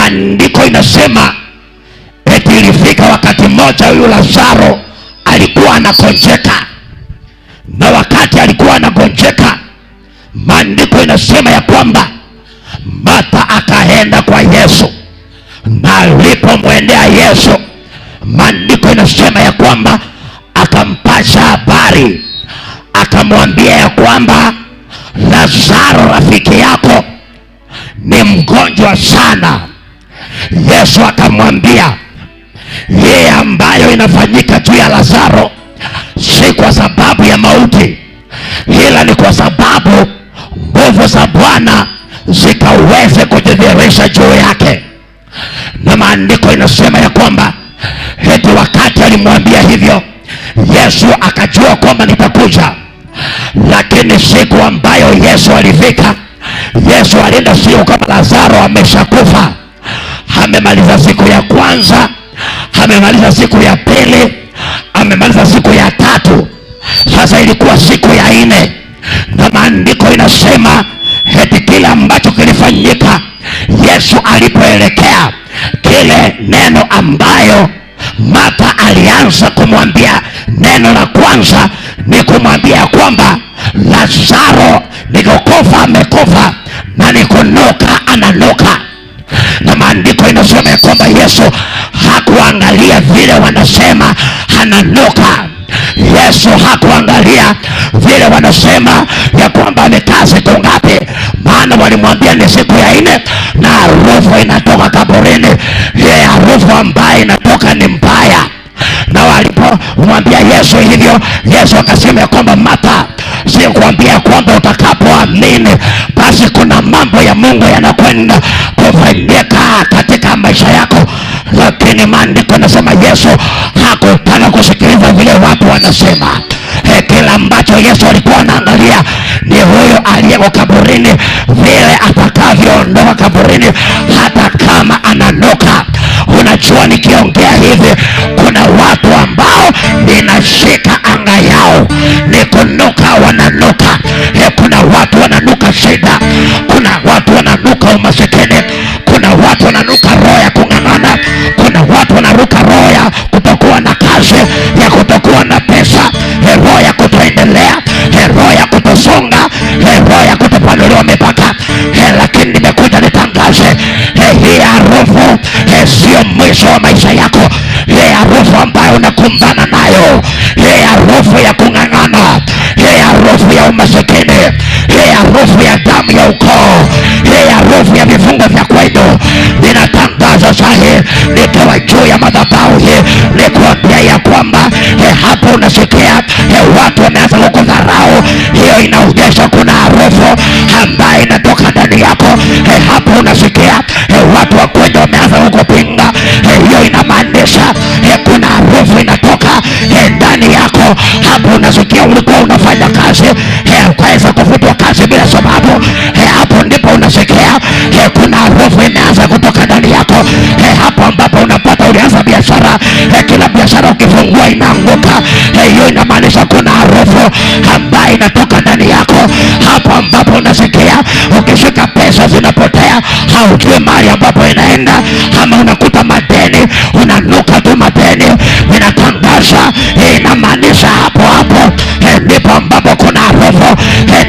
maandiko inasema eti ilifika wakati mmoja huyu Lazaro alikuwa anagonjeka, na wakati alikuwa anagonjeka, maandiko inasema ya kwamba Martha akaenda kwa Yesu, na alipomwendea Yesu, maandiko inasema ya kwamba akampasha habari, akamwambia ya kwamba Lazaro rafiki yako ni mgonjwa sana. Yesu akamwambia yeye ambayo inafanyika juu ya Lazaro si kwa sababu ya mauti, ila ni kwa sababu nguvu za Bwana zikaweze kujidhihirisha juu yake. Na maandiko inasema ya kwamba eti wakati alimwambia hivyo, Yesu akajua kwamba nitakuja. Lakini siku ambayo Yesu alifika, Yesu alienda sio kama Lazaro ameshakufa. Amemaliza siku ya kwanza, amemaliza siku ya pili, amemaliza siku ya tatu, sasa ilikuwa siku ya 4. Na maandiko inasema eti kile ambacho kilifanyika, Yesu alipoelekea, kile neno ambayo Martha alianza kumwambia, neno la kwanza ni kumwambia kwamba Lazaro nikukufa amekufa, na nikunuka ananuka. Na maandiko inasema kwamba Yesu hakuangalia vile wanasema ananuka. Yesu hakuangalia vile wanasema ya kwamba amekaa siku ngapi, maana walimwambia ni siku ya 4 na harufu inatoka kaburini. Ile harufu ambayo inatoka ni mbaya. Na walipomwambia Yesu hivyo, Yesu akasema ya kwamba Martha, sikuambia kwamba utakapoamini basi kuna mambo ya Mungu yanakwenda kufanyika katika maisha yako. Lakini maandiko yanasema Yesu hakutaka kusikiliza vile watu wanasema. Kila ambacho Yesu alikuwa anaangalia ni huyo aliyeko kaburini, vile atakavyoondoka kaburini, hata kama ananuka. Unajua, nikiongea hivi kuna watu ambao ninashika anga yao ni kunuka, wananuka. Kuna watu wananuka shida, kuna watu wananuka umasikini, kuna watu wananuka roho ya kung'ang'ana, kuna watu wananuka roho ya kutokuwa na kazi, ya kutokuwa na pesa, roho ya kutoendelea, roho ya kutosonga, roho ya kutopanuliwa mipaka. Lakini nimekuja nitangaze, hii harufu sio mwisho wa maisha yako. Hii harufu ambayo unakumbana nayo, hii harufu ya kung'ang'ana, hii harufu ya umasikini, hii harufu ya damu ya ukoo, hii harufu ya vifungo vya kwenu, ninatangaza sahi nikiwa juu ya madhabahu hii, nikuambia ya kwamba hapo unasikia watu wameanza kukudharau. Hiyo inaonyesha kuna harufu ambayo inatoka ndani yako. Hapo unasikia watu wa kwenda wameanza kukupinga. Hiyo inamaanisha kuna harufu inatoka ndani yako. Hapo unasikia ulikuwa unafanya kazi ukaweza kufutwa kazi bila sababu. Hapo ndipo unasikia kuna harufu imeanza kutoka ndani yako. Hapo ambapo unapata ulianza biashara, kila biashara ukifungua inaanguka. Hiyo inamaanisha kuna harufu ambayo inatoka ndani yako. Hapo ambapo unasikia ukishika pesa zinapotea, haujui mahali ambapo inaenda, ama unakuta madeni, unanuka tu madeni, inatangaza. Inamaanisha hapo ndipo ambapo kuna harufu.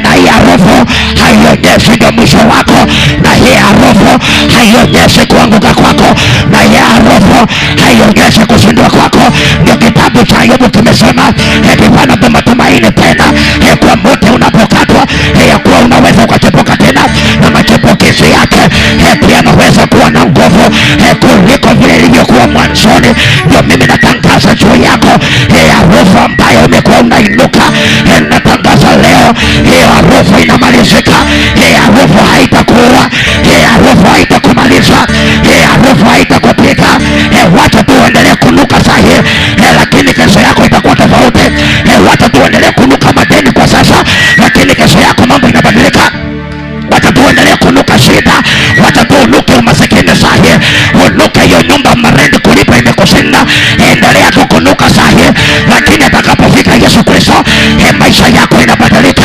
Na hii harufu haionyeshi ndio mwisho wako, na hii harufu haionyeshi kuanguka kwako, na hii harufu haionyeshi kushindwa kwako. Ndio kitabu cha Ayubu kimesema panapo matumaini tena kwa mti unapokatwa, ya kuwa unaweza ukachepuka tena, na machipukizi yake pia yanaweza kuwa na nguvu kuliko vile ilivyokuwa mwanzoni. Ndio mimi natangaza juu yako harufu ambayo umekuwa unainuka, natangaza leo hiyo harufu inamalizika. Hiyo harufu haitakuua, hiyo harufu haitakumaliza, hiyo harufu haitakupiga. Wacha tu uendelee kunuka sahi, lakini kesho yako itakuwa tofauti. Wacha tu uendelee kunuka madeni kwa sasa, lakini kesho yako mambo inabadilika. Wacha tu uendelee kunuka shida, wacha tu unuke umasikini sahi, unuke hiyo nyumba marendi kulipa imekushinda. Endelea tu kunuka sahi, lakini atakapofika Yesu Kristo maisha yako inabadilika,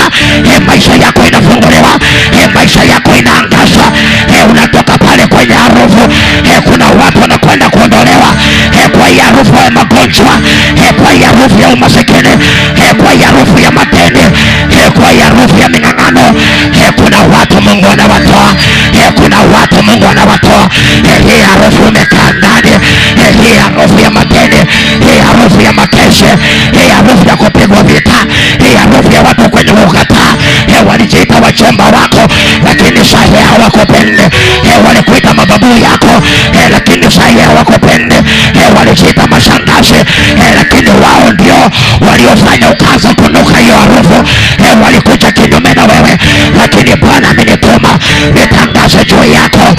maisha yako inafunguliwa. ya umasikini, kwa harufu ya madeni, kwa harufu ya ming'ang'ano. Kuna watu Mungu anawatoa, kuna watu Mungu anawatoa. Hii harufu imekaa ndani, hii harufu ya madeni, hii harufu ya makeshe, hii harufu ya kupigwa vita, hii harufu ya watu kwenye ukataa. Walijiita wachomba wako, lakini sahi hawakupende. Walikuita mababu yako, lakini sahi hawakupende. Walijiita mashangazi, lakini wao ndio waliofanya ukaanza kunuka hiyo harufu. Walikuja kinyume na wewe, lakini Bwana amenituma nitangaze juu yako.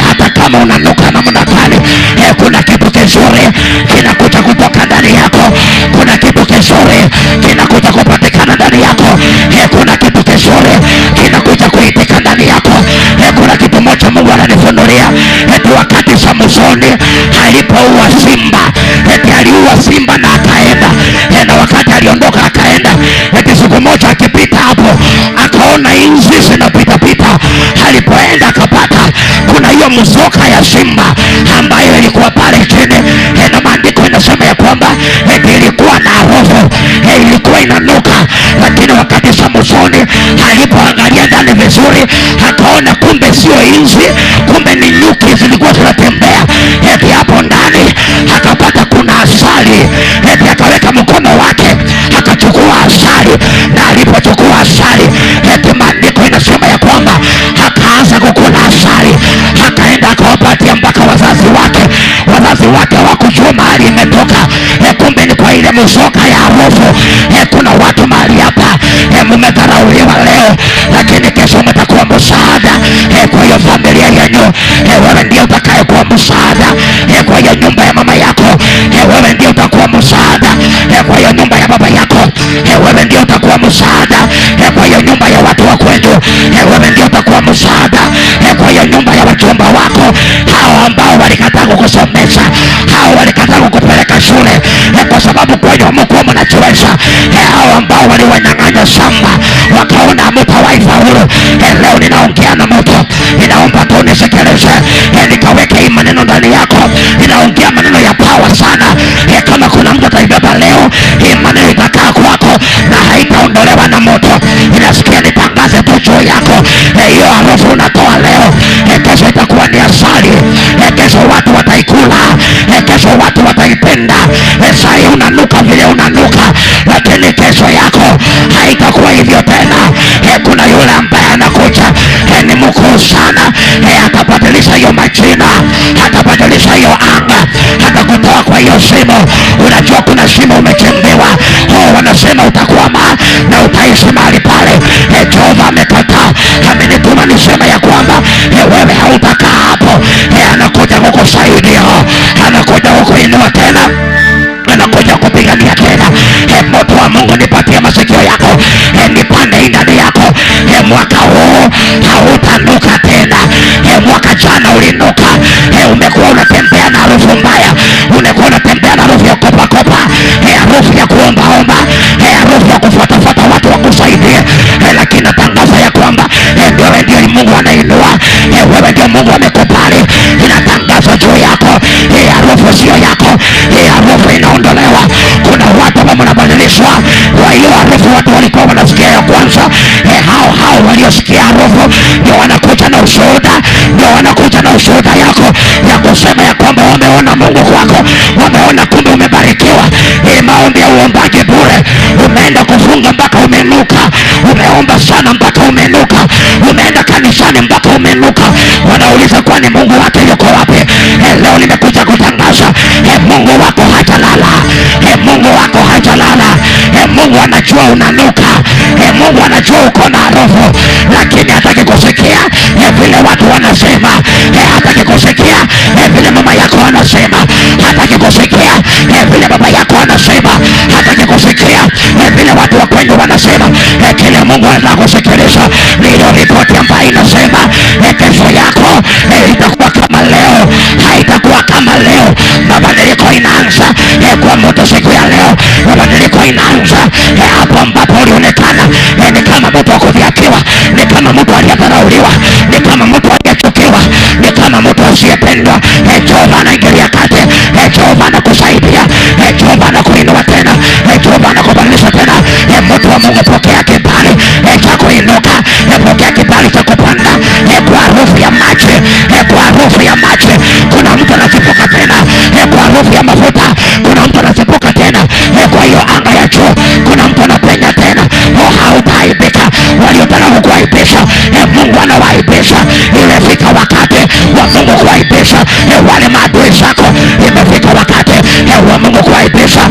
Hata kama unanuka namna gani, kuna kitu kizuri kinakuja kutoka ndani yako. Kuna kitu kizuri kinakuja kupatikana ndani yako. Kuna kitu kizuri kinakuja kuitika ndani yako. Kuna kitu moja Mungu ananifunulia. Wakati Samsoni alipoua simba, aliua simba na akaenda, na wakati aliondoka akaenda, siku moja akipita hapo akaona inzi zinapita pita. Alipoenda akapata kuna hiyo mzoka ya simba ambayo ilikuwa pale chini, na maandiko inasema ya kwamba ilikuwa na harufu, ilikuwa inanuka. Lakini wakati Samsoni alipoangalia ndani vizuri, akaona kumbe sio inzi, kumbe ni nyuki zilikuwa zinatembea hapo ndani. Akapata kuna asali, akaweka mkono wake akachukua asali, na alipochukua asali, maandiko inasema ya kwamba akaanza kukula asali. Akaenda akawapatia mpaka wazazi wake. Wazazi wake hawakujua mahali imetoka, kumbe ni kwa ile mzoka ya harufu. Kuna watu mahali hapa mmedharauliwa leo, lakini kesho mtakuwa msaada kwa hiyo familia yenu. Wewe ndio utakayekuwa msaada kwa hiyo nyumba ya mama yako. Wewe ndio utakuwa msaada kwa hiyo nyumba ya baba yako. Wewe ndio utakuwa msaada kwa hiyo nyumba ya watu wa kwenu. Wewe ndio utakuwa msaada kwa hiyo nyumba ya wachumba wako, hao ambao walikataa kukusomesha, hao walikataa kukupeleka shule kwa sababu kwenu hamkuwa mnajiweza, hao ambao waliwanyang'anya shamba wakaona hamtawahi faulu. Leo ninaongea na mtu, ninaomba tu nisikilize, nikaweke hii maneno ndani yako. Ninaongea maneno ya power sana. Kama kuna mtu ataibeba leo, hii maneno itakaa kwako na haitaondolewa na moto. Ninasikia nitangaze tu juu yako, hiyo harufu unatoa leo, kesho itakuwa ni asali. Kesho watu wataikula, kesho watu wataipenda. Sai unanuka vile unanuka, lakini kesho yako haitakuwa hivyo tena. Kuna yule ambaye anakuja ni mkuu sana, atabadilisha hiyo majina, atabadilisha hiyo anga, atakutoa kwa hiyo shimo. Unajua kuna shimo umechimbiwa, wanasema utakwama na utaishi mahali pale. Jehova amekataa, amenituma nisema ya kwamba wewe hautakaa hapo. Anakuja kukusaidia, anakuja kukuinua tena, anakuja kupigania tena. Moto wa Mungu nipatie masikio yako, nipande ndani yako. Mwaka huu hautanuka tena. Mwaka jana ulinuka, umekuwa unatembea na harufu mbaya, umekuwa unatembea na harufu ya kopa kopa, harufu ya kuombaomba, harufu ya kufuatafuata watu wakusaidie. Lakini natangaza ya kwamba wewe ndio Mungu anainua, wewe ndio Mungu amekubali. Inatangaza juu yako, harufu sio yako, harufu inaondolewa. Kuna watu ambao wanabadilishwa kwa hiyo harufu. Watu walikuwa wanasikia ya kwanza, hao waliosikia harufu ndio wanakuja na ushuhuda, ndio wanakuja na ushuhuda yako ya kusema ya kwamba wameona Mungu kwako, wameona kumbe umebarikiwa. Maombi ya uombaji bure, umeenda kufunga mpaka umenuka, umeomba sana mpaka umenuka, umeenda kanisani mpaka umenuka. Wanauliza kwani Mungu wake yuko wapi? Leo nimekuja kutangaza, Mungu wako hajalala, Mungu wako hajalala. Mungu anajua unanuka, Mungu anajua uko na harufu, lakini hataki kusikia vile watu wanasema, hataki kusikia vile mama yako anasema, hataki kusikia vile baba yako anasema, hataki kusikia vile watu wa kwenu wanasema. Kile Mungu anataka kusikiliza ni ile ripoti ambayo inasema kesho yako itakuwa kama leo, haitakuwa kama leo. Mabadiliko inaanza kwa moto siku ya leo. Mabadiliko inaanza hapo ambapo ulionekana ni kama mtu wa kudhihakiwa, ni kama mtu aliyedharauliwa, ni kama mtu aliyechukiwa, ni kama mtu asiyependwa. Jehova anaingilia kati, Jehova anakusaidia, Jehova anakuinua tena, Jehova wale maadui zako. Imefika wakati wa Mungu kuaibisha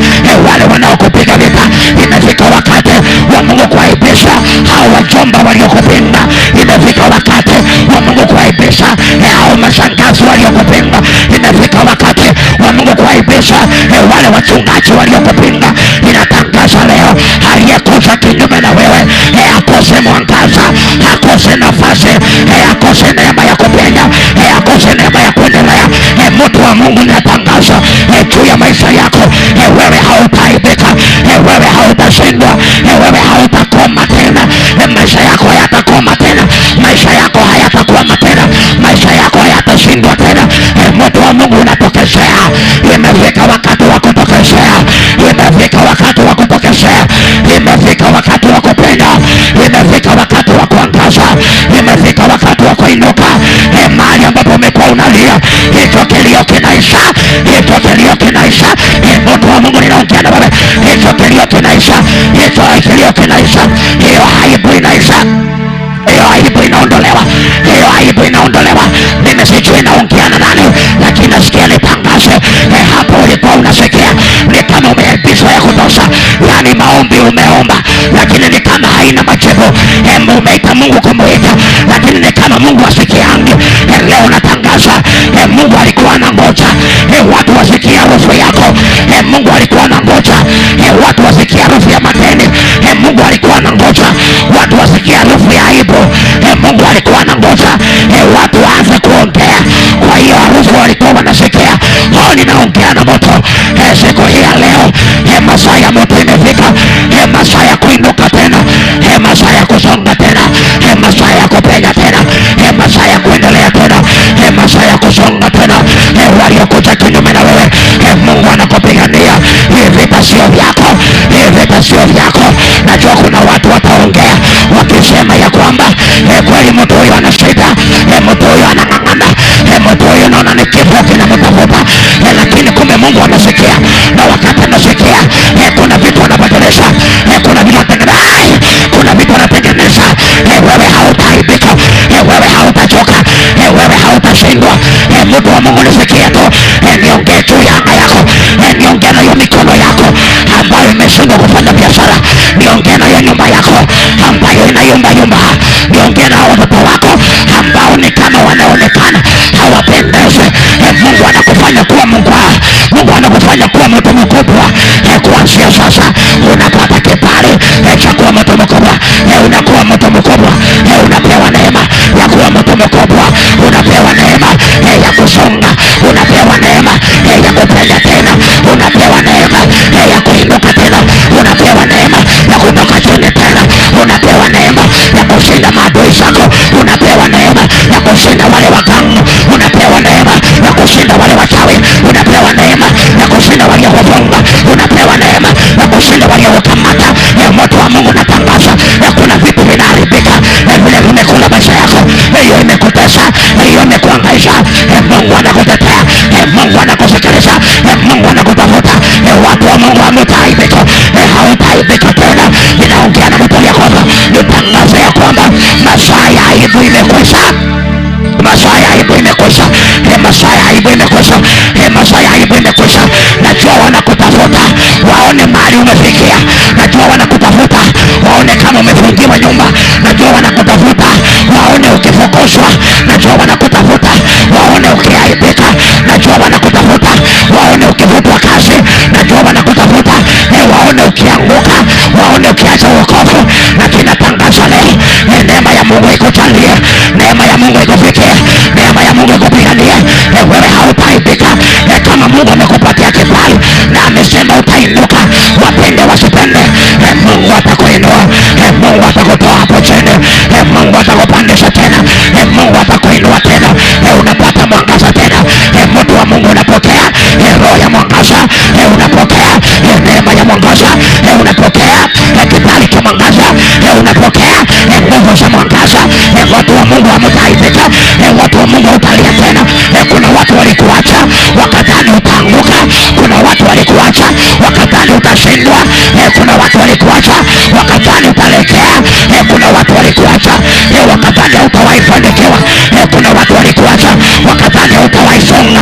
wale wanaokupiga vita. Imefika wakati wa Mungu kuaibisha hao wajomba waliokupinga. Imefika wakati wa Mungu kuaibisha hao mashangazi waliokupinga. Imefika wakati wa Mungu kuaibisha wale wachungaji waliokupinga. Inatangaza leo, aliyekuja kinyume na wewe akose mwangaza, akose nafasi, akose neema ya kupenya, akose neema ya kuendelea. Mtu wa Mungu, natangaza juu ya maisha yako, wewe hautaaibika, wewe hautashindwa, wewe hautakoma tena. Maisha yako hayatakoma tena, maisha yako hayatakwama tena, maisha yako hayatashindwa tena. Mtu wa Mungu, unatokezea. Imefika wakati wa kutokezea, imefika wakati wa kutokezea, imefika wakati wa kupenda, imefika wakati wa kuangaza, imefika wakati wa kuinuka. Mahali ambapo umekuwa unalia, hicho kilio kinaisha, hicho kilio kinaisha. Mtu wa Mungu, ninaongea na wewe, hicho kilio kinaisha, hicho kilio kinaisha. Hiyo aibu inaisha, hiyo aibu inaondolewa, hiyo aibu inaondolewa. Mimi sijui naongea na nani, lakini nasikia nitangaze. Hapo ulikuwa unasikia ni kama umeaibishwa ya kutosha, yani maombi umeomba lakini ni kama haina majibu. Umeita Mungu kumuita, lakini ni kama Mungu asikiangi. Leo natangaza, Mungu alikuwa anangoja watu wasikie harufu yako. Mungu alikuwa anangoja watu wasikie harufu ya madeni. Mungu alikuwa anangoja watu wasikie harufu ya aibu. Mungu alikuwa anangoja watu waanze kuongea. Kwa hiyo harufu walikuwa wanasikia. Ninaongea na moto siku hii ya leo. Masaa ya moto imefika, masaa ya kuinuka tena, masaa ya kusonga tena, masaa ya kupenya tena, masaa ya kuendelea tena, masaa ya kusonga tena. Waliokuja kinyume na wewe, Mungu anakupigania. Hii vita sio vyako, hii vita sio vyako. Najua kuna watu wataongea wakisema ya kwamba kweli mtu huyu ana shida, mtu huyu anang'ang'ana, mtu huyu naona ni kifo kinamtafuta. Lakini kumbe Mungu anasikia, na wakati anasikia kuna vitu anabadilisha, kuna vitu anatengeneza, kuna vitu anatengeneza. Wewe hautaaibika, wewe hautachoka, wewe hautashindwa. Mtu wa Mungu, nisikie tu, niongee juu ya anga yako, niongee na hiyo mikono yako ambayo imeshindwa kufanya biashara, niongee na hiyo nyumba yako ambayo inayumba yumba, niongee na watoto wako ambao ni kama wanaonekana hawapendezi. Mungu anakufanya kuwa Mungu wao, Mungu anakufanya kuwa mtu mkubwa. Kuanzia sasa unapata kibali cha kuwa mtu mkubwa, unakuwa mtu mkubwa, unapewa neema ya kuwa mtu mkubwa, unapewa neema ya kusonga, unapewa neema ya kupenda tena, unapewa neema ya kuinuka tena, unapewa neema ya kutoka chini tena, unapewa neema ya kushinda maadui zako, unapewa neema ya kushinda wale waganga, unapewa neema ya kushinda wale wachawi, unapewa neema ya kushinda waliokufunga, unapewa neema ya kushinda waliokamata. Moto wa Mungu natangaza, kuna vitu vinaharibika vile vimekula maisha yako, hiyo imekutesa, hiyo imekuangaisha. Mungu anakutetea, Mungu anakusikiliza, Mungu anakutafuta. Watu wa Mungu hamtaaibika, hautaaibika tena. Ninaongea na mtu ya kwamba nitangaza ya kwamba masaa ya aibu imekwisha, masaa ya aibu imekwisha, masaa ya aibu imekwisha, masaa ya aibu imekwisha. Najua wanakutafuta waone mahali umefikia, najua wanakutafuta waone kama umefungiwa nyumba, najua wanakutafuta waone ukifukuzwa, najua wanakutafuta waone ukiaibika, najua wanakutafuta waone ukivutwa kazi, najua wanakutafuta waone ukianguka, waone ukiacha wokovu. Lakini natangaza leo, neema ya Mungu ikujalie, neema ya Mungu ikufikie, neema ya Mungu ikupiganie. Wewe hautaaibika kama Mungu amekupatia kibali na amesema utainuka. Wapende wasipende, Mungu atakuinua, Mungu atakutoa hapo chini, Mungu atakupandisha tena, Mungu atakuinua tena, unapata mwangaza tena. Mtu wa Mungu, unapokea roho ya mwangaza, unapokea neema ya mwangaza, unapokea kibali cha mwangaza, unapokea nguvu za mwangaza. Watu wa Mungu hamtaaibika, watu wa Mungu utalia tena. Kuna watu walikuacha wakadhani utaanguka, kuna watu walikuacha wakadhani utashindwa, kuna watu walikuacha wakadhani utalekea, kuna watu walikuacha wakadhani hautawahi fanikiwa, kuna watu walikuacha wakadhani hautawahi songa.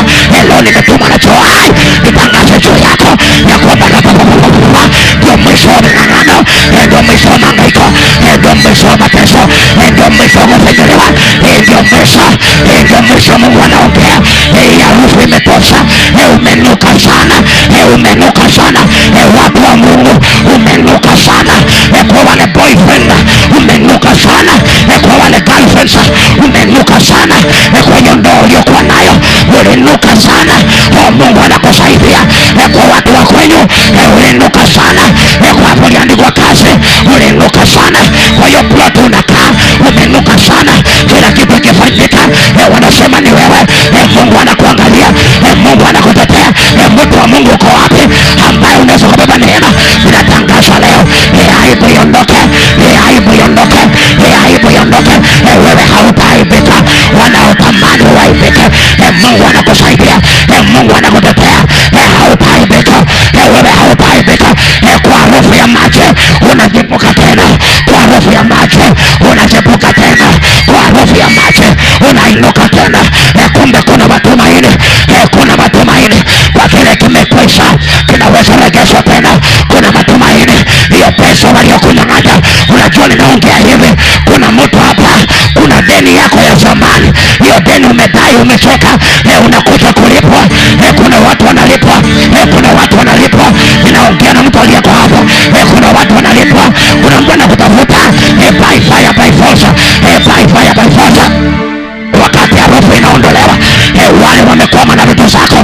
umenuka sana. Watu wa Mungu umenuka sana. Kwa wale boyfriend umenuka sana. Kwa wale girlfriends umenuka sana. Kwa hiyo ndoa uliokuwa nayo ulinuka sana. Mungu anakusaidia. Kwa watu wa kwenyu ulinuka sana. Kwa hapo uliandikwa kazi ulinuka sana. Kwa hiyo plot unakaa umenuka sana. Kila kitu kifanyika wanasema ni wewe. Mungu anakuangalia. Mungu anakutetea. Mtu wa Mungu uko wapi ambaye unaweza kubeba neema? Ninatangaza leo aibu iondoke. Aibu iondoke. Aibu iondoke. Wewe hautaaibika. Wanaotamani uaibike Mungu anakusaidia. Mungu anakutetea. Hautaaibika. Wewe hautaaibika. Kwa harufu ya maji unajipuka tena. Kwa harufu ya maji unajipuka tena. Kwa harufu ya maji unainuka tena. Kumbe kuna matumaini. Kuna matumaini. Kwa kile kimekwisha kinaweza regeshwa tena. Kuna matumaini. Hiyo pesa waliokunyang'anya, unajua ninaongea hivi, kuna mtu hapa, kuna deni yako ya zamani, hiyo deni umedai, umechoka, unakuja kulipwa. Kuna watu wanalipwa. Kuna watu wanalipwa. Ninaongea na mtu aliyeko hapo. Kuna watu wanalipwa. Kuna mtu anakutafuta by fire by force. By fire by force. Wakati harufu inaondolewa, wale wamekwama na vitu zako,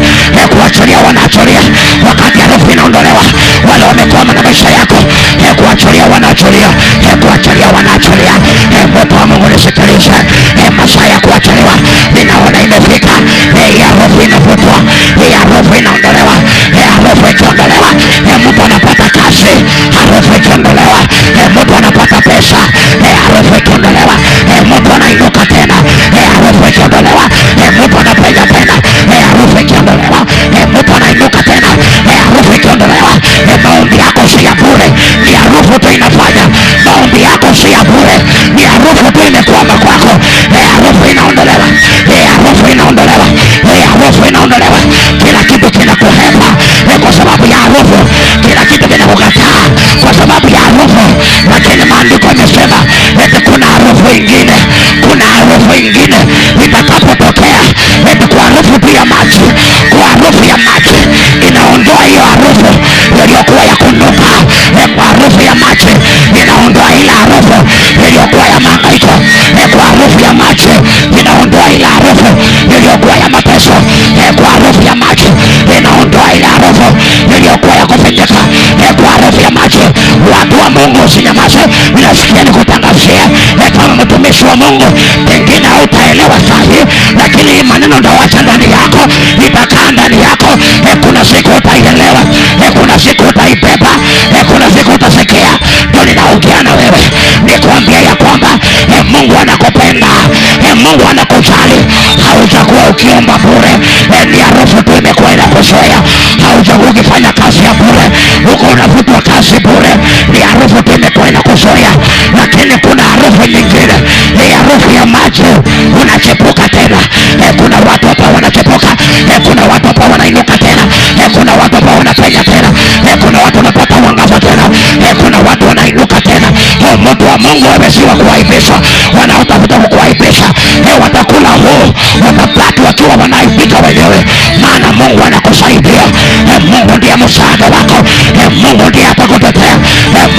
kuachilia wanaachilia. Wakati harufu inaondolewa, wale wamekwama na maisha yako, kuachilia wanaachilia. Kuachilia wanaachilia. Moto wa Mungu nisikilize. Masaa ya kuachiliwa ninaona imefika. Harufu inafutwa. Harufu inaondolewa. Harufu ikiondolewa, mtu anapata kazi. Harufu ikiondolewa, mtu anapata pesa. Harufu ikiondolewa, mtu anainuka tena. Harufu ikiondolewa, mtu anapenya tena. Harufu ikiondolewa, mtu anainuka tena. Harufu ikiondolewa, maombi yako si ya bure. Ni harufu tu inafanya. Maombi yako si ya bure. Ni harufu tu imekwama kwako. Harufu inaondolewa. Harufu inaondolewa. Harufu inaondolewa. Kila kitu kinakuhepa kwa sababu ya harufu. Kila kitu kinakukataa kwa sababu ya harufu. Lakini maandiko yamesema kuna harufu ingine. Kuna harufu ingine itakapotokea. Kwa harufu tu ya maji. Kwa harufu ya maji inaondoa hiyo harufu iliyokuwa ya kunuka. Kwa harufu ya maji inaondoa ile harufu iliyokuwa ya mahangaiko. Kwa harufu ya maji inaondoa ile harufu iliyokuwa ya mateso. Kwa harufu ya maji inaondoa ile harufu iliyokuwa ya kufinyika. Kwa harufu ya maji. Watu wa Mungu usinyamaze. Ninasikia nikutangazia kama mtumishi wa Mungu, pengine hautaelewa sahi, lakini hii maneno ndio wacha ndani yako, itakaa ndani yako. Kuna siku utaielewa. Kuna siku utaibeba. Kuna siku utasikia. Ndio ninaongea na wewe nikwambia ya kwamba Mungu anakupenda. Mungu anakujali. Haujakuwa ukiomba bure. Ni harufu tu imekuwa inakuzoea. Haujakuwa ukifanya kazi ya bure. Uko unafutwa kazi bure. Ni harufu tu imekuwa inakuzoea. Lakini kuna harufu nyingine. Ni harufu ya maji. Unachepuka tena. Kuna watu hapa wanachepuka. Kuna watu hapa wanainuka tena. Kuna watu hapa wanapenya tena. Kuna watu wanapata mwangaza tena. Kuna watu wanainuka tena. Mtu wa Mungu amesiwa kuaibisha. Wanaotafuta kukuaibisha watakula huu. Watabaki wakiwa wanaibika wenyewe. Maana Mungu anakusaidia. Mungu ndiye msaada wako. Mungu ndiye atakutetea.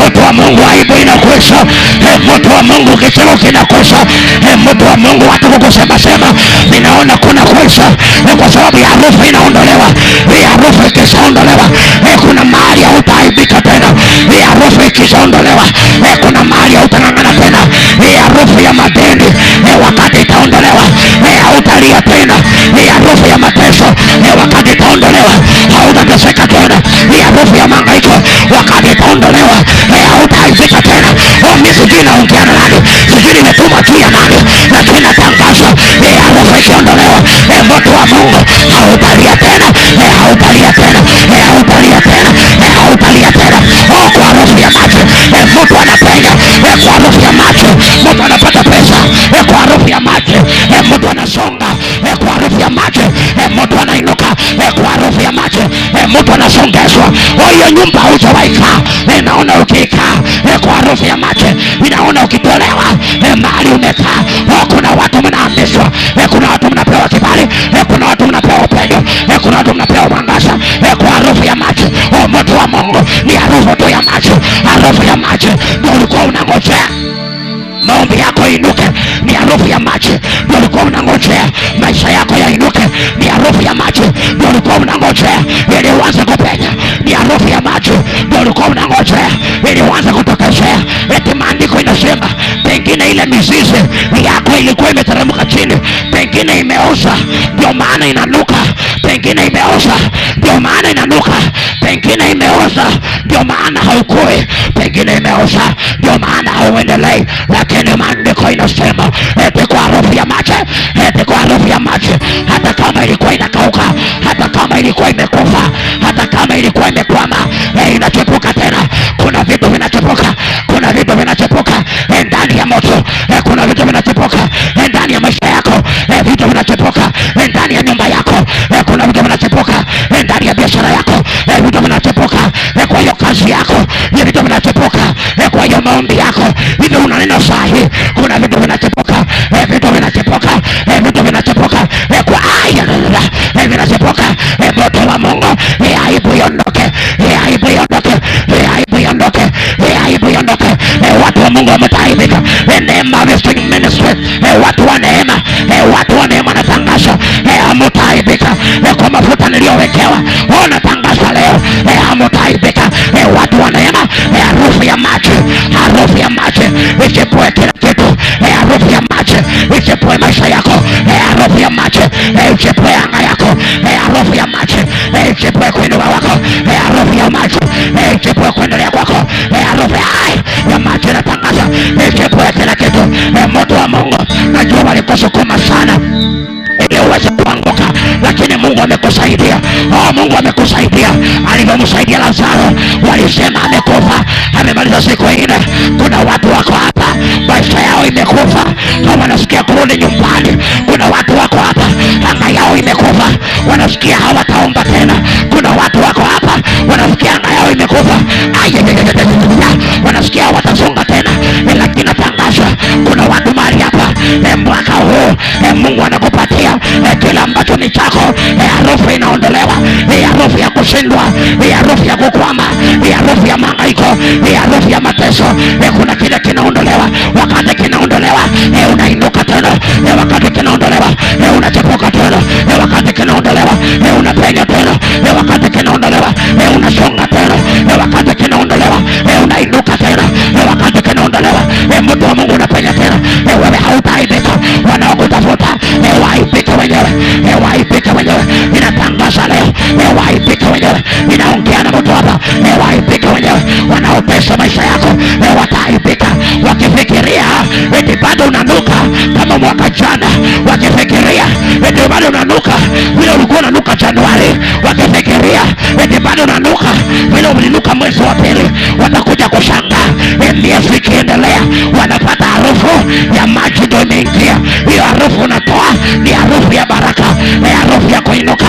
Mtu wa Mungu aibu inakwisha. Mtu wa Mungu kicheko kinakwisha. Mtu wa Mungu hata kukusema sema ninaona kuna kwisha. Kwa sababu ya harufu inaondolewa. Hii harufu ikishaondolewa, kuna mahali hautaaibika tena. Hii harufu ikishaondolewa, kuna mahali hautang'ang'ana tena. Hii harufu ya madeni wakati itaondolewa, hautalia tena. Hii harufu ya mateso wakati itaondolewa, hautateseka tena. Hii harufu ya mahangaiko wakati itaondolewa, hautaaibika tena. Mimi sijui naongea na nani, sijui nimetuma juu ya nani, lakini natangaza hii harufu ikiondolewa, mtu wa Mungu hautalia tena. Hautalia tena. Hautalia tena. Hautalia tena. Kwa harufu ya maji mtu anapenya. Kwa harufu ya maji mtu anapata pesa. Kwa harufu ya maji mtu anasonga. Kwa harufu ya maji mtu anainuka. Kwa harufu ya maji mtu anasongezwa. Hiyo nyumba haujawahi kaa, naona ukikaa. Kwa harufu ya maji ninaona ukitolewa mahali umekaa. Kuna watu mnahamishwa. Kuna watu mnapewa kibali. Kuna watu mnapewa upendo. Kuna watu mnapewa mwangaza. Kwa harufu ya maji imeoza ndio maana inanuka, pengine imeoza ndio maana inanuka, pengine imeoza ndio maana haukui, pengine imeoza ndio maana hauendelei. Lakini maandiko inasema eti kwa harufu ya maji, eti kwa harufu ya maji, hata kama ilikuwa inakauka, hata kama ilikuwa imekufa, hata kama ilikuwa imekwama, inachepuka tena. Kuna vitu vinachepuka, kuna vitu vinachepuka ndani ya moto, kuna vitu vinachepuka ndani ya maisha yako, vitu vinachepuka ndani ya nyumba yako, kuna vitu vinachepuka ndani ya biashara yako, vitu vinachepuka kwa hiyo kazi yako, vitu vinachepuka kwa hiyo maombi yako. Hivyo unanena sahi, kuna vitu vinachepuka, vitu vinachepuka, vitu vinachepuka kwa aya vinachepuka. Moto wa Mungu, aibu iondoke, aibu iondoke, aibu iondoke, aibu iondoke. Watu wa Mungu wametaibika. Neema Restoring Ministry, watu wa neema, watu wa neema natangaza, hamtaibika kwa mafuta niliyowekewa. Natangaza leo, hamtaibika. Watu wa neema, harufu ya maji, harufu ya maji ichepue kila kitu, harufu ya maji ichepue maisha yako, harufu ya maji ichepue anga yako, harufu ya maji ichepue kuinua wako, harufu ya maji ichepue kuendelea kwako, harufu ya maji natangaza ichepue kila kitu. Moto wa Mungu, najua walikusukuma sana ili uweze kuanguka, lakini Mungu amekusaidia. Mungu amekusaidia. Alivyomsaidia Lazaro, walisema amekufa, amemaliza siku 4. Kuna watu wako hapa maisha yao imekufa, wanasikia kurudi nyumbani. Kuna watu wako hapa anga yao imekufa, wanasikia hawataomba tena. Kuna watu wako hapa wanasikia anga yao imekufa, wanasikia hawatasonga tena. Lakini natangaza kuna watu mahali hapa mwaka huu Mungu anakupatia kila ambacho ni chako. Harufu inaondolewa, harufu ya kushindwa, harufu ya kukwama, harufu ya mahangaiko, harufu ya mateso. Kuna kile kinaondolewa. Wakati kinaondolewa, unainuka tena. Wakati kinaondolewa, unachepuka tena. Wakati kinaondolewa, unapenya tena. Wakati kinaondolewa, unasonga tena. Wakati kinaondolewa, unainuka tena. Wakati kinaondolewa, mtu wa Mungu unapenya tena. Wewe hautaibika. Wanaokutafuta waibike wenyewe, waibike wenyewe. Inatangaza leo, waibike wenyewe. Inaongea na mtu hapa, waibike wenyewe. Wanaopesa maisha yako wataibika, wakifikiria eti bado unanuka kama mwaka jana, wakifikiria eti bado unanuka vile ulikuwa unanuka Januari, wakifikiria eti bado unanuka vile ulinuka mwezi wa pili. Watakuja kushangaa miezi ikiendelea, wanapata harufu ya maji ndio imeingia. Hiyo harufu unatoa ni harufu ya baraka, harufu ya kuinuka,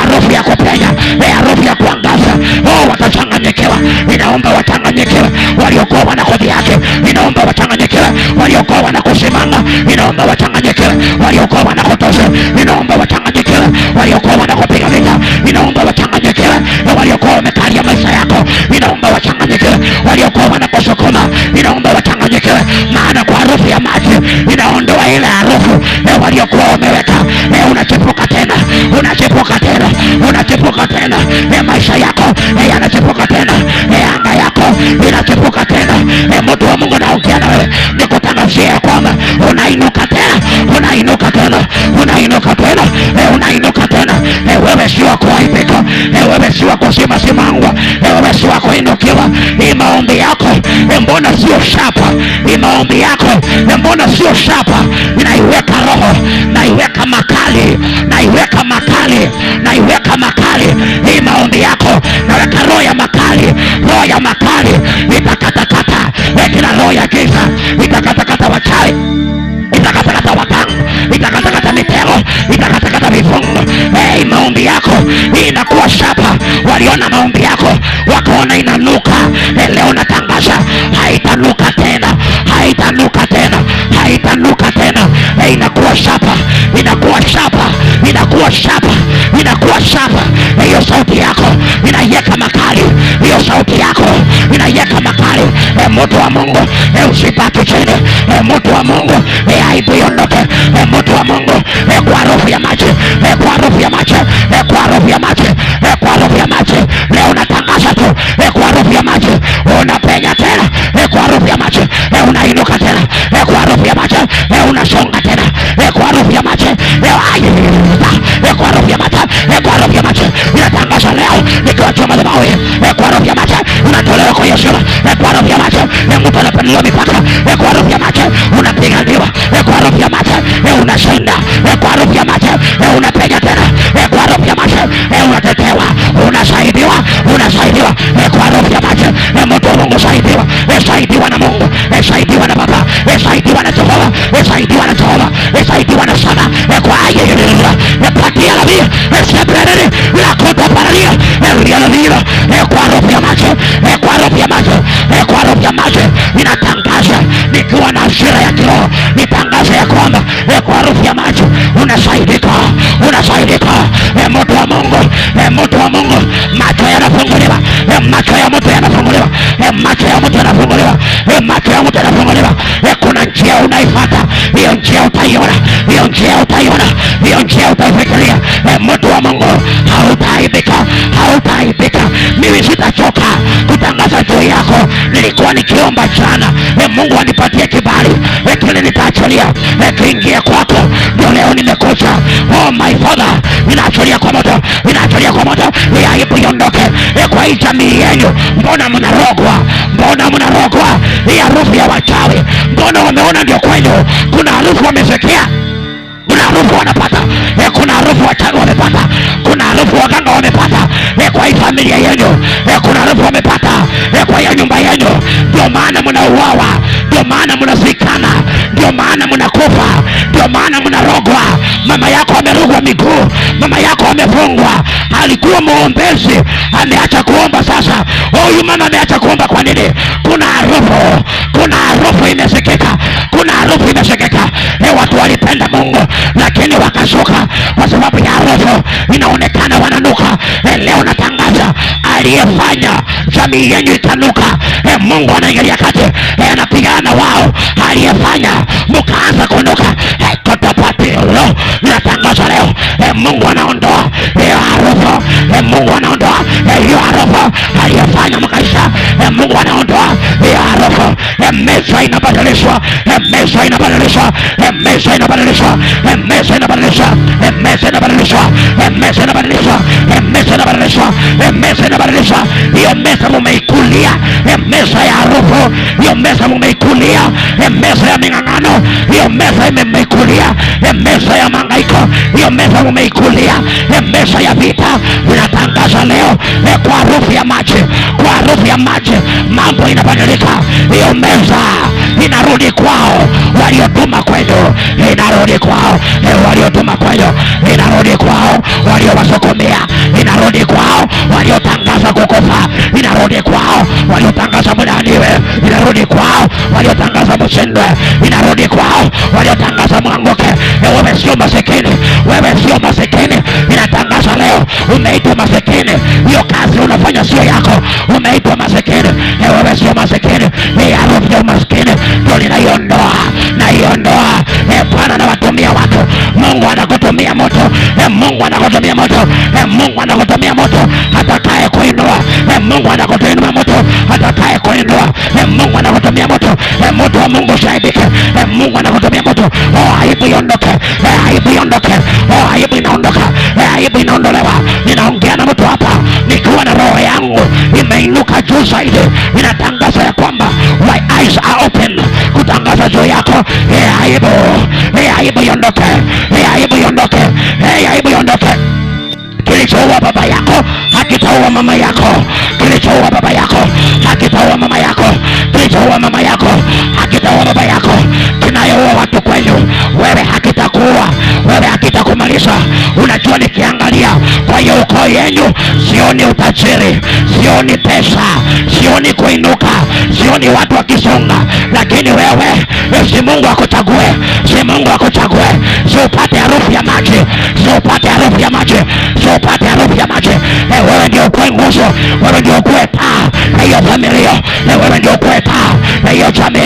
harufu ya kupenya, harufu ya kuangaza. Watachanganyikiwa. Ninaomba wachanganyikiwe waliokuwa wanakodhi yake. Ninaomba wachanganyikiwe waliokuwa wanakusimanga. Ninaomba wachanganyikiwe waliokuwa wanakutosha. Ninaomba wachanganyikiwe waliokuwa wanakupiga vita. Ninaomba wachanganyikiwe waliokuwa wamekalia maisha yako. Ninaomba wachanganyikiwe waliokuwa wanakusukuma. Ninaomba wachanganyikiwe, maana kwa harufu ya maji inaondoa ile harufu waliokuwa wameweka. Unachepuka tena, unachepuka tena, unachepuka tena. Maisha yako yanachepuka tena, anga yako inachepuka tena. Mtu wa Mungu naongea na wewe, nikutangazia kwamba unainuka tena, unainuka tena, unainuka tena, unainuka tena. Wewe si wa kuaibika, wewe si wa kusimamangwa, wewe si wa kuinukiwa. Hii maombi yako mbona sio shapa? Hii maombi yako mbona sio shapa? Naiweka roho, naiweka makali, naiweka makali, naiweka makali. Hii maombi yako naweka roho ya makali, roho ya makali. Itakatakata kila roho ya giza, itakatakata wachawi, itakatakata waganga, itakatakata mitego, itakatakata vifungo. Maombi yako inakuwa shapa. Waliona maombi yako wakaona inanuka. Leo natangaza haitanuka tena, haitanuka tena, haitanuka tena. Inakuwa shapa, inakuwa shapa, inakuwa shapa, inakuwa shapa. Hiyo sauti yako inaiweka makali, hiyo sauti yako inaiweka makali. Mtu wa Mungu usibaki chini. Mtu wa Mungu aibu iondoke. Mtu wa Mungu kwa harufu ya maji, kwa harufu ya maji, kwa harufu ya maji, kwa harufu ya maji. Leo natangaza tu kwa harufu ya maji unapenya tena, kwa harufu ya maji unainuka tena, kwa harufu ya maji unasonga tena, kwa harufu ya maji unavuliwa mipaka kwa harufu ya maji, unapiganiwa kwa harufu ya maji, unashinda kwa harufu ya maji, unapiga tena kwa harufu ya maji, unatetewa, unasaidiwa kwa harufu ya maji. Mtu wa Mungu saidiwa na Mungu, saidiwa na Baba, saidiwa na Jehova, saidiwa na Jehova, saidiwa na sana kwa ayeyelea patia la via sebrere la kota paralia la via kwa harufu ya maji, kwa harufu ya maji, kwa harufu ya maji. Ninatangaza nikiwa na hasira ya kiroho, nitangaza ya kwamba kwa harufu ya maji unasaidika. Mtu wa Mungu, mtu wa Mungu, macho yanafunguliwa, macho ya mtu yanafunguliwa, macho ya mtu yanafunguliwa, macho ya mtu yanafunguliwa. Kuna njia unaifuata, hiyo njia utaiona, hiyo njia utaiona, hiyo njia utaifikiria. Mtu wa Mungu, hautaaibika. Mimi sitachoka kutangaza juu yako. Nilikuwa nikiomba jana Mungu anipatie kibali, lakini nitaachilia kiingia kwako. Ndio leo nimekuja. Oh my Father, ninaachilia kwa moto, ninaachilia kwa moto. Aibu iondoke kwa hii jamii yenu. Mbona mnarogwa? Hii harufu ya wachawi, mbona wameona ndio kwenu? Kuna harufu wamesikia, kuna harufu wanapata, kuna harufu wachawi wamepata, kuna harufu waganga wamepata kwa hii familia yenu, kuna harufu wamepata kwa hii nyumba yenu. Ndio maana mnauawa, ndio maana mnazikana, ndio maana mnakufa, ndio maana mnarogwa. Mama yako amerogwa miguu, mama yako amefungwa. Alikuwa muombezi, ameacha kuomba sasa. Huyu mama ameacha kuomba. Kwa nini? Kuna harufu imesikika, kuna harufu imesikika. Watu walipenda Mungu lakini wakashuka kwa sababu ya harufu inaonekana wananuka. Leo natangaza aliyefanya jamii yenu itanuka, Mungu anaingilia kati, anapigana wao. Aliyefanya mkaanza kunuka kotapatilo, natangaza leo Mungu anaondoa hiyo harufu, Mungu anaondoa hiyo harufu. Aliyefanya mkaisha, Mungu anaondoa hiyo harufu. Meza inabadilishwa, meza inabadilishwa, meza inabadilishwa, meza inabadilishwa, meza inabadilishwa, meza inabadilishwa, meza inabadilishwa, meza inabadilishwa. Hiyo meza mumeikulia, meza ya harufu, hiyo meza mumeikulia, meza ya ming'ang'ano, hiyo meza mumeikulia, meza ya mangaiko, hiyo meza mumeikulia, meza ya vita. Ninatangaza leo kwa harufu ya maji, kwa harufu ya maji mambo inabadilika. Hiyo meza inarudi kwao waliotuma kwenu, inarudi kwao waliotuma kwenu, inarudi kwao waliowasokomea, inarudi kwao waliotangaza kukufa, inarudi kwao waliotangaza mlaaniwe, inarudi kwao waliotangaza mshindwe, inarudi kwao waliotangaza mwanguke. Wewe sio masikini, wewe sio masikini. Inatangaza leo umeitwa masikini. Hiyo kazi unafanya sio yako, umeitwa masikini. Wewe sio masikini. Ni harufu ya umasikini ndio ninaiondoa, naiondoa. Bwana anawatumia watu, Mungu anakutumia moto, Mungu anakutumia moto, Mungu anakutumia moto atakaye kuinua, Mungu anakutumia moto atakaye kuinua, Mungu anakutumia moto. Moto wa Mungu shaibike, Mungu anakutumia moto. Oh, aibu iondoke, aibu iondoke, oh, aibu inaondoka, aibu inaondolewa. Ninaongea na mtu hapa nikiwa na roho yangu imeinuka juu zaidi. Ninatangaza ya kwamba my eyes are open kutangaza juu yako. Aibu, aibu iondoke, aibu iondoke, aibu iondoke. Kilichoua baba yako hakitaua mama yako, kilichoua baba yako hakitaua mama yako, kilichoua mama yako hakitaua baba yako. Kinayoua watu kwenu wewe hakitakuua, wewe hakitakumaliza. Unajua, nikiangalia kwa hiyo ukoo yenu sioni utajiri, sioni pesa, sioni kuinuka, sioni watu wakisonga. Lakini wewe si Mungu akuchague, si Mungu akuchague, si upate harufu ya maji, si upate harufu ya maji, si upate harufu ya maji. Wewe ndio ukue nguzo, wewe ndio ukue taa na hiyo familia, wewe ndio ukue taa na hiyo jamii,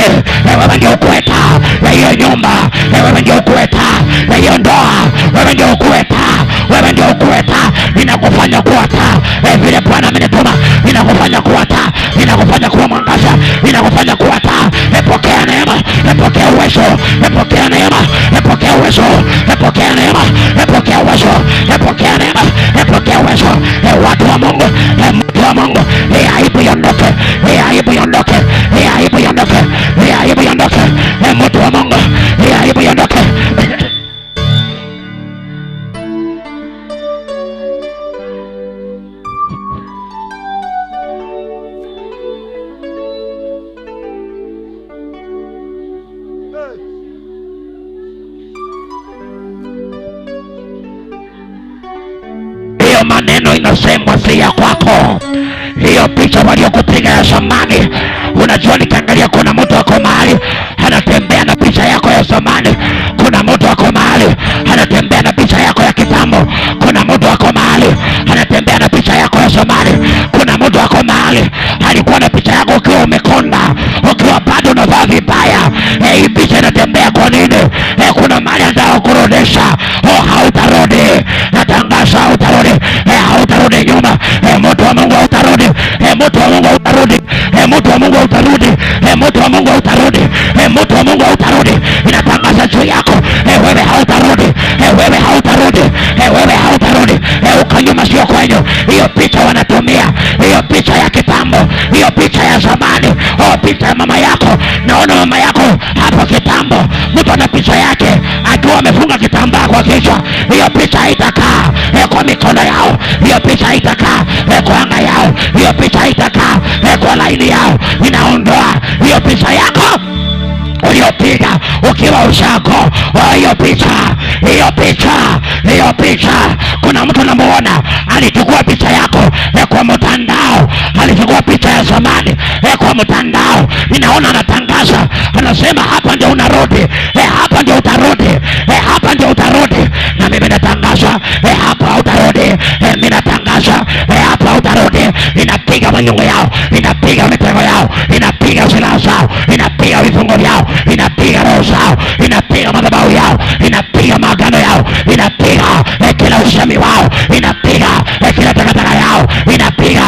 wewe ndio ukue taa na hiyo nyumba, wewe ndio ukue taa na hiyo ndoa, wewe ndio ukue taa, wewe ndio ukue taa. Ninakufanya kuwa taa vile Bwana amenituma, ninakufanya kuwa taa, ninakufanya kuwa mwangaza, ninakufanya kuwa taa. Pokea neema, pokea uwezo, pokea neema, pokea uwezo, pokea neema, pokea uwezo, pokea neema, pokea uwezo. Watu wa Mungu, mtu wa Mungu, aibu iondoke, aibu iondoke, aibu iondoke, maneno inasemwa si ya kwako. Hiyo picha waliokupiga ya zamani. Unajua, nikiangalia kuna mtu wako mahali anatembea na picha yako ya zamani. Kuna mtu wako mahali anatembea na picha yako ya kitambo. Kuna mtu wako mahali anatembea na picha yako ya zamani. Kuna mtu wako mahali alikuwa na picha yako ukiwa umekonda, ukiwa bado unavaa vibaya. Hii picha inatembea kwa nini? Kuna mahali anataka kurudisha. Hautarudi. Natangaza hautarudi. Hautarudi nyuma. Moto wa Mungu hautarudi. Moto wa Mungu hautarudi. Moto wa Mungu hautarudi. Moto wa Mungu hautarudi. Moto wa Mungu hautarudi. Inatangaza juu yako. Wewe hautarudi. Wewe hautarudi. Wewe hautarudi. Ukanyuma sio kwenye. Hiyo picha wanatumia. Hiyo picha ya kitambo. Hiyo picha ya zamani. Picha ya mama yako. Naona mama yako hapo kitambo. Mtu ana picha yake akiwa amefunga kitambaa kwa kichwa. Hiyo picha haitakaa kwa mikono yao. Hiyo picha haitakaa kwa anga yao. Hiyo picha haitakaa kwa laini yao. Inaondoa hiyo picha yako uliopiga ukiwa ushago. Hiyo picha. Kuna mtu namuona alichukua picha yako kwa mtandao. Alichukua picha ya zamani kwa mtandao. Ninaona anatangaza, anasema hapa ndio unarudi. Hapa ndio utarudi. Hapa ndio utarudi. Na mimi natangaza hapa hautarudi. Mimi natangaza hapa hautarudi. Inapiga manyungu yao, inapiga mitego yao, inapiga silaha zao, inapiga vifungo vyao, inapiga roho zao, inapiga madhabahu yao, inapiga maagano yao, inapiga kila usemi wao, inapiga kila takataka yao, inapiga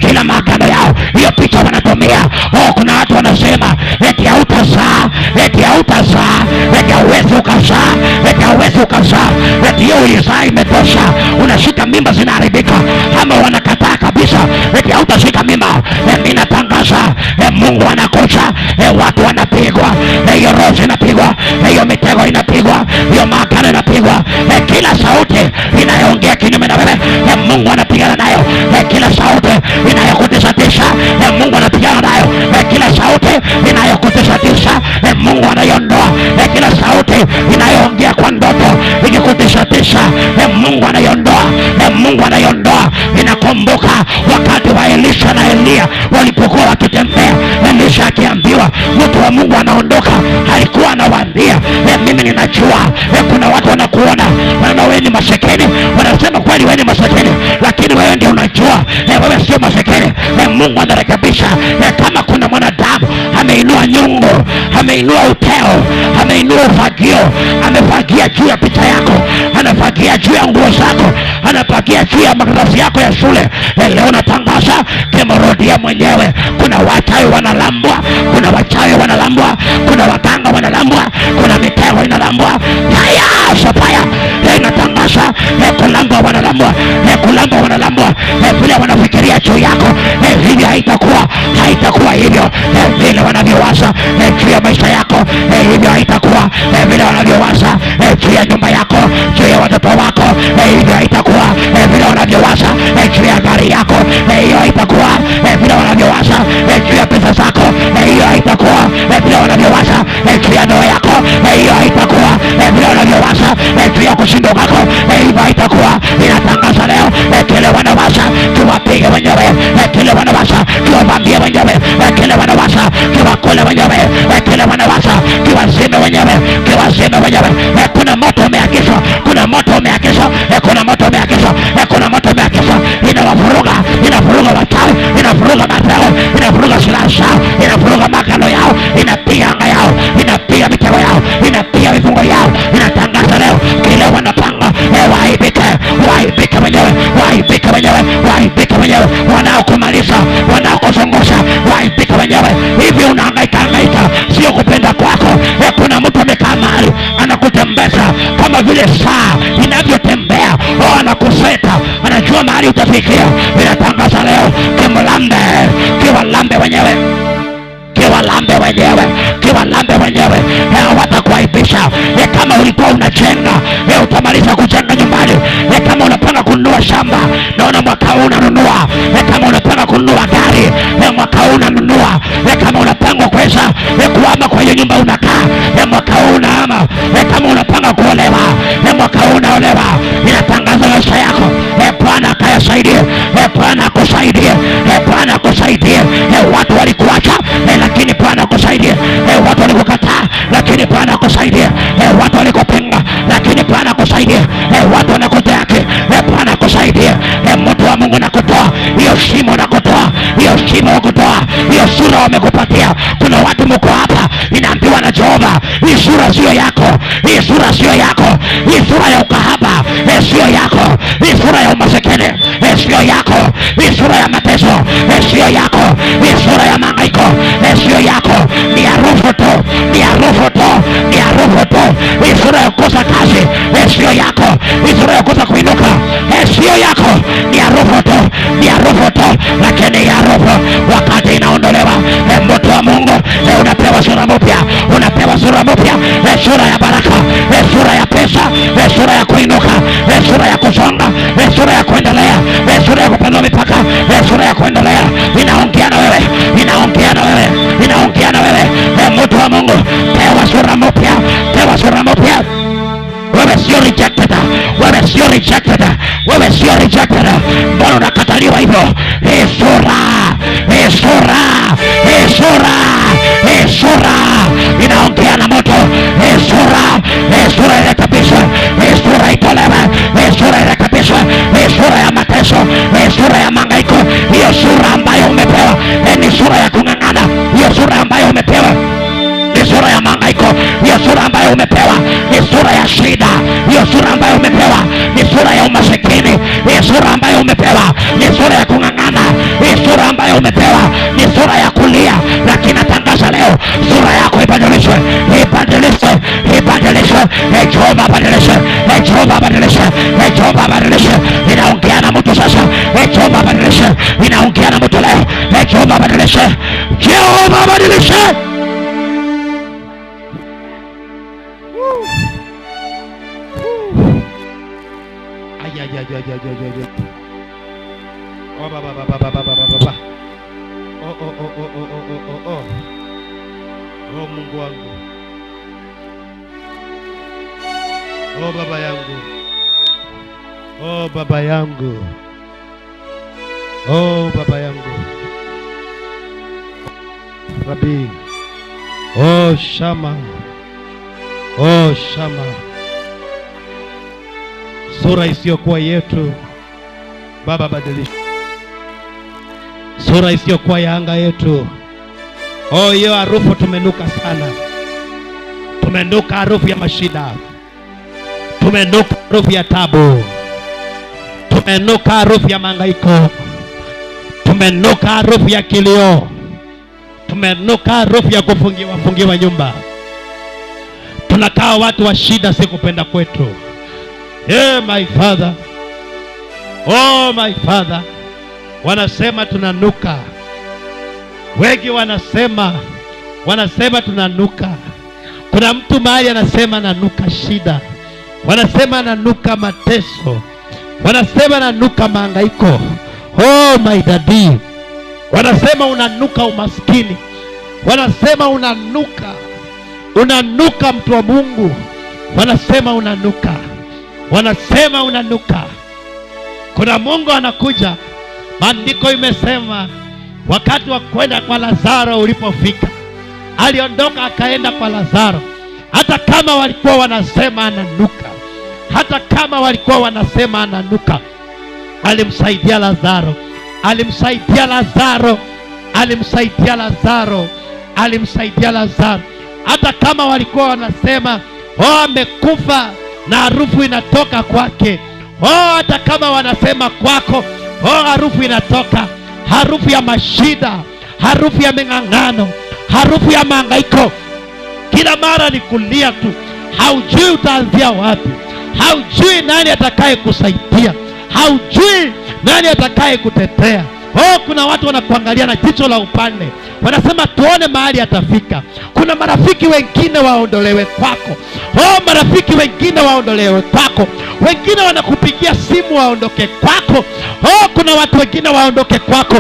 kila maagano yao. Hiyo picha wanatumia. Kuna watu wanasema eti hautazaa, eti hautazaa, eti hauwezi ukazaa, eti hauwezi ukazaa, eti hiyo ulizaa imetosha. Unashika mimba zinaharibika, ama wanakataa kabisa eti hautashika mimba. Mimi natangaza Mungu anakuja. Watu wanapigwa, hiyo roho inapigwa, hiyo mitego inapigwa, hiyo maagano inapigwa. Kila sauti inayoongea kinyume na wewe Mungu anapigana nayo. Kila sauti inayokutishatisha Mungu anapigana nayo. Kila sauti inayokutishatisha Mungu anaiondoa. Kila sauti inayoongea kwa ndoto ikikutishatisha Mungu anaiondoa. Mungu anaiondoa. Inakumbuka wakati wa Elisha na Elia walipokuwa wakitembea, Elisha akiambiwa mtu wa Mungu anaondoka, alikuwa anawaambia mimi ninajua kuna watu wanakuona wanaona wewe ni masekeni, wanasema kweli wewe ni masekeni, lakini wewe ndio unajua wewe sio masekeni. Mungu anarekebisha. Kama kuna mwanadamu ameinua nyungu, ameinua uteo, ameinua ufagio, amefagia juu ya picha yako, anafagia juu ya nguo zako, anafagia juu ya makaratasi yako ya shule, leo natangaza Kimurudia mwenyewe. Kuna wachawi wanalambwa, kuna wachawi wanalambwa, kuna waganga wanalambwa, kuna mitego inalambwa. Haya sapaya inatangaza kulambwa wanalambwa, kulambwa wanalambwa. Vile wanafikiria juu yako hivyo haitakuwa hivyo. Vile wanavyowaza juu ya maisha yako hivyo haitakuwa. Vile wanavyowaza juu ya nyumba yako, juu ya watoto wako hivyo haitakuwa. Vile wanavyowaza juu ya gari yako hiyo haitakuwa. Vile wanavyowaza juu ya pesa zako hiyo haitakuwa. Vile wanavyowaza juu ya ndoa yako hiyo haitakuwa. Vile wanavyowaza juu ya kushinda kwako hivyo haitakuwa. Inatangaza leo kile wanawaza tuwapige wenyewe, kile wanawaza tuwavambie wenyewe, kile wanawaza tuwakule wenyewe, kile wanawaza tuwazime wenyewe, tuwazime wenyewe. Kuna moto umeakishwa, kuna moto umeakishwa, kuna moto umeakishwa, kuna moto umeakishwa. Inawavuruga, inavuruga wachawi, inavuruga mateo, inavuruga silaha zao, inavuruga magano yao, inapiga anga yao, inapiga mitego yao, inapiga vifungo yao. Inatangaza leo kile wanapanga waibike, waibike wenyewe, waibike wenyewe, waibike wenyewe. Wanaokumaliza, wanaokuzungusha, waibike wenyewe. Hivi unahangaika sio kupenda kwako. Kuna mtu amekaa mahali anakutembeza kama vile saa inavyotembea, anakuseta, anajua mahali utafikia. Inatangaza leo Kimulambe, kiwalambe wenyewe, kiwalambe wenyewe, kiwalambe wenyewe. Watakuaibisha. Kama ulikuwa unajenga utamaliza kujenga nyumbani. Kama unapanga kununua shamba, naona mwaka huu unanunua. Kama unapanga kununua gari, mwaka huu unanunua. Kama unapanga kuweza kuhama kwa hiyo nyumba unakaa, mwaka huu unahama. Kama unapanga kuolewa, mwaka huu unaolewa. Inatangaza maisha yako Bwana akayasaidia. akusaidie, Bwana akusaidie, Bwana akusaidie. Watu walikuacha lakini Bwana akusaidie. Watu walikukataa lakini Bwana akusaidie. Watu walikupinga lakini Bwana akusaidie. Watu wanakudhihaki, Bwana akusaidie. Mtu wa Mungu nakutoa hiyo shimo, nakutoa hiyo shimo, nakutoa hiyo sura wamekupatia. Kuna watu mko hapa inaambiwa na Jehova, hii sura sio yako, hii sura sio yako, hii sura ya ukahaba sio yako, hii sura ya umasikini sio yako, hii sura ya mateso sio yako, hii sura ya mahangaiko sio yako. Ni harufu tu, ni harufu tu, ni harufu tu. Hii sura ya kukosa kazi sio yako, hii sura ya kukosa kuinuka sio yako. Ni harufu tu, ni harufu tu, lakini harufu wakati inaondolewa, mtu wa Mungu unapewa sura mpya, unapewa sura mpya, sura ya baraka, sura ya pesa, sura ya kuinuka, sura ya kusonga, sura ya kuendelea, sura ya kupanua mipaka, sura ya kuendelea. Inaongea na wewe, inaongea na wewe, inaongea na wewe. Mtu wa Mungu, pewa sura mpya, pewa sura mpya. Wewe sio rejected, wewe sio rejected, wewe sio rejected. Mbona unakataliwa hivyo? Sura, sura, sura, sura inaongea na moto. Sura, sura irekebishwe, sura itolewe, sura irekebishwe, sura ya mateso, sura ya mahangaiko. Hiyo sura ambayo umepewa ni sura ya kung'ang'ana. Hiyo sura ambayo umepewa ni sura ya mahangaiko. Hiyo sura ambayo umepewa ni sura ya shida. Hiyo sura ambayo umepewa ni sura ya umasikini. Hiyo sura ambayo umepewa ni sura ya kung'ang'ana. Hiyo sura ambayo umepewa ni sura ya kulia. Lakini natangaza leo, sura yako ibadilishwe, ibadilishwe, ibadilishwe. Jehova abadilishe, Jehova abadilishe, Jehova abadilishe. Inaongea na mtu sasa, Jehova abadilishe. Inaongea na mtu leo, Jehova abadilishe, Jehova abadilishe. Oh Mungu wangu, oh Baba yangu, oh Baba yangu, oh Baba yangu, Rabi, oh Shama, oh Shama. Sura isiyokuwa yetu Baba badilisha, sura isiyokuwa ya anga yetu. Oh, hiyo harufu tumenuka sana, tumenuka harufu ya mashida, tumenuka harufu ya tabu, tumenuka harufu ya mahangaiko, tumenuka harufu ya kilio, tumenuka harufu ya kufungiwa nyumba. Tunakaa watu wa shida, si kupenda kwetu. Hey my Father, oh my Father, wanasema tunanuka. Wengi wanasema tunanuka. Kuna mtu mahali anasema nanuka shida, wanasema nanuka mateso, wanasema nanuka mahangaiko. Oh my daddy, wanasema unanuka umaskini, wanasema unanuka mtu wa Mungu, wanasema unanuka, wanasema unanuka. Kuna Mungu anakuja. Maandiko imesema wakati wa kwenda kwa Lazaro ulipofika, aliondoka akaenda kwa Lazaro. Hata kama walikuwa wanasema ananuka, hata kama walikuwa wanasema ananuka, alimsaidia Lazaro, alimsaidia Lazaro, alimsaidia Lazaro, alimsaidia Lazaro. Hata kama walikuwa wanasema amekufa na harufu inatoka kwake, hata kama wanasema kwako harufu inatoka, harufu ya mashida, harufu ya meng'ang'ano, harufu ya mahangaiko. Kila mara ni kulia tu, haujui utaanzia wapi, haujui nani atakaye kusaidia, haujui nani atakaye kutetea. Kuna watu wanakuangalia na jicho la upande, wanasema tuone mahali atafika. Kuna marafiki wengine waondolewe kwako. Marafiki wengine waondolewe kwako. Wengine wanakupigia simu waondoke kwako. Kuna watu wengine waondoke kwako.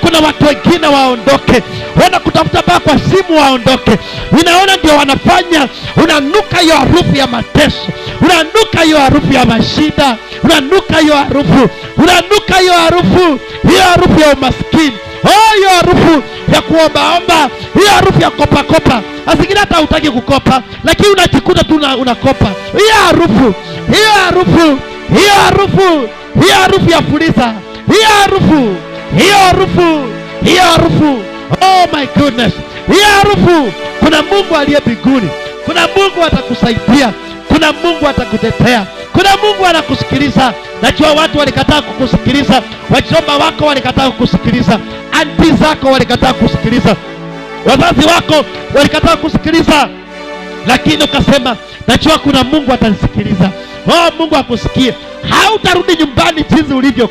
Kuna watu wengine waondoke, wanakutafuta mpaka kwa simu waondoke. Ninaona ndio wanafanya. Unanuka hiyo harufu ya mateso, unanuka hiyo harufu ya mashida, unanuka hiyo harufu, unanuka hiyo harufu, hiyo harufu ya umaskini, hiyo harufu ya kuombaomba, hiyo harufu ya kopa. Asingine hata hutaki kukopa, lakini unajikuta tu unakopa. Hiyo harufu, hiyo harufu, hiyo harufu, hiyo harufu ya fuliza, hiyo harufu, hiyo harufu, hiyo harufu. Oh my goodness, hiyo harufu. Kuna Mungu aliye mbinguni, kuna Mungu atakusaidia, kuna Mungu atakutetea, kuna Mungu anakusikiliza. Najua watu walikataa kukusikiliza, wajomba wako walikataa kukusikiliza, anti zako walikataa kukusikiliza, wazazi wako walikataa kukusikiliza, lakini ukasema najua kuna Mungu atanisikiliza. Mungu akusikie. Hautarudi nyumbani jinsi ulivyo.